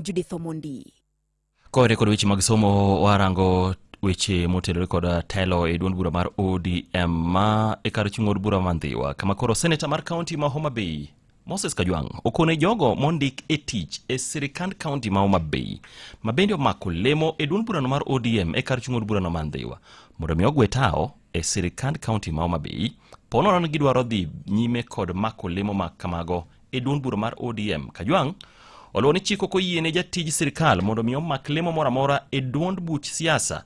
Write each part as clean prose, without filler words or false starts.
Judith Omondi. Kore kod weche mag somo warango weche motenore kod telo e duond bura mar ODM ma e kar chung od bura Mandhiwa kama koro seneta mar kaunti ma Homa Bay Moses Kajwang okone jogo mondik e tich e sirkand kaunti ma Homa Bay ma bende omako lemo e duond bura mar ODM e kar chung od bura no Mandhiwa mondo mi ogwe tao e sirkand kaunti ma Homa Bay pono non gidwaro dhi nyime kod mako lemo ma kamago e duond bura mar ODM. Kajwang oluwo ni chik ok oyiene jatij sirkal mondo mi omak lemo moro amora e duond buch siasa.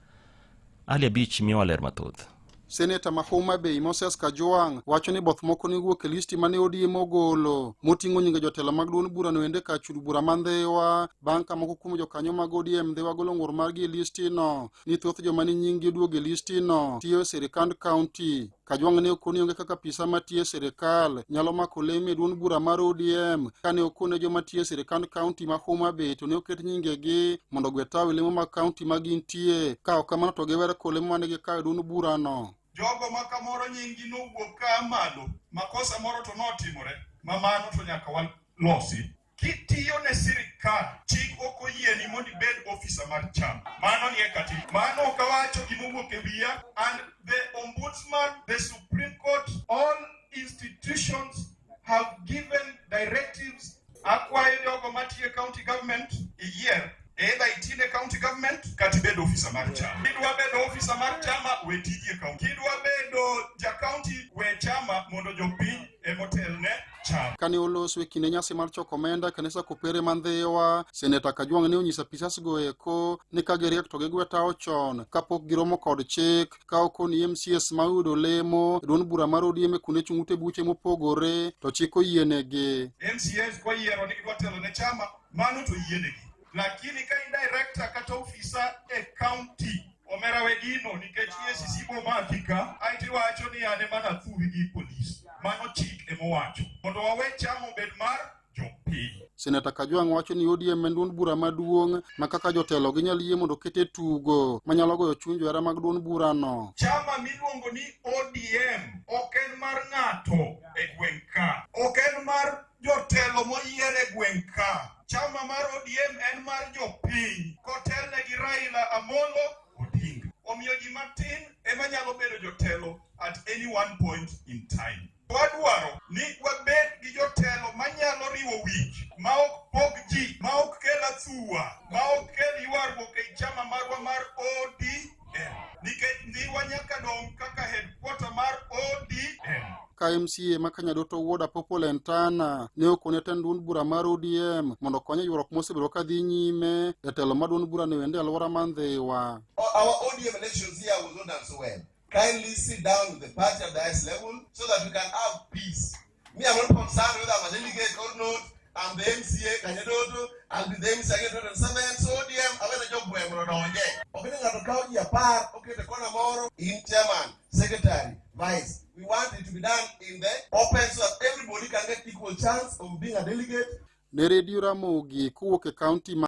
Ali Beach miyo ler mathoth. Seneta ma Homa Bay Moses Kajwang wacho ni both moko ni wuok e listi mane ODM ogolo moting'o nyinge jotelo mag duond bura no ende ka chud bura Mandhiwa bang' ka moko kuom jokanyo mag ODM Mandhiwa golo ng'ur margi e listi no ni thoth joma ni nyinggi duogo e listi no tiyo sirkand kaunti. Kajwang ne okoni onge kaka pisa matiyo sirkal nyalo mako lemo e duond bura mar ODM kane okone joma tiyo sirkand kaunti ma Homa Bay to ne oket nyingegi mondo gwe taw lemo mag kaunti ma gintie ka ok kamano to giwere ko lemo mane gikawo e duond bura no. Jogo ma kamoro nyingi no wuok ka malo makosa moro to notimore ma mano to nyaka wan losi kitiyo ne sirkal chik ok oyieni mondo ibed ofisa mar chama mano nie katiba mano kawacho gimowuok e wiya and the ombudsman, the Supreme Court, all institutions have given directives akwayo jogo matiyo county government year either itine county government kati bedo officer mar chama. Kidwa bedo officer mar chama we tije county. Kidwa bedo ja county we chama mondo jopiny emotelne chama. Kane olos kinde nyasi mar choko omenda kanisa kopere Mandhiwa, Seneta Kajwang ne onyisa pisas go eko ni ka giriek to gigwe tao chon kapok giromo kod chik ka okoni MCS ma yudo lemo duond bura mar ODM kune chung'ute buche mopogore to chik oyienegi. MCS kwa yiero ni gidwa telo ne chama mano to yienegi. Lakini ka indirector kata ofisa e county omera wegino nikech EACC bo makika aiti wacho ni ane mana thuri gi police mano chik emowacho mondo wawe chamo bed mar jopiny. Seneta Kajwang wacho ni ODM en duond bura maduong' ma kaka jotelo ginyalo yie mondo kete tugo manyalo goyo chuny johera mag duond bura no. Chama miluongo ni ODM ok en mar ng'ato e gweng' ka, ok en mar jotelo moyier e gweng' ka. Chama mar ODM en mar jopiny kotelne gi Raila Amolo Odinga. Omiyo ji matin ema nyalo bedo jotelo at any one point in time. Wadwaro ni wabed gi jotelo manyalo riwo wich ma ok pog ji, ma ok kel athuwa, ma ok kel ywaruok e chama marwa mar ODM nikech Ndhiwa nyaka dong' kaka headquarter mar ODM. KMCA makanyadoto Woda Popolentana ne okone ten duond bura mar ODM mondo konye ywaruok mosebedo ka dhi nyime e telo mar duond bura no ende alwora Mandhiwa. Our ODM elections here was not done so well. Kindly sit down with the party at the highest level so that we can have peace. Me, I'm not concerned whether I'm a delegate or not. I'm the MCA, Kanyadoto, I'll be the MCA, Kanyadoto, and seven, so ODM, I'm going to job where I'm going to get. Okay, the county apart, okay, the corner more, in chairman, secretary, vice. We want it to be done in the open so that everybody can get equal chance of being a delegate. Ne Radio Ramogi kuwuok e county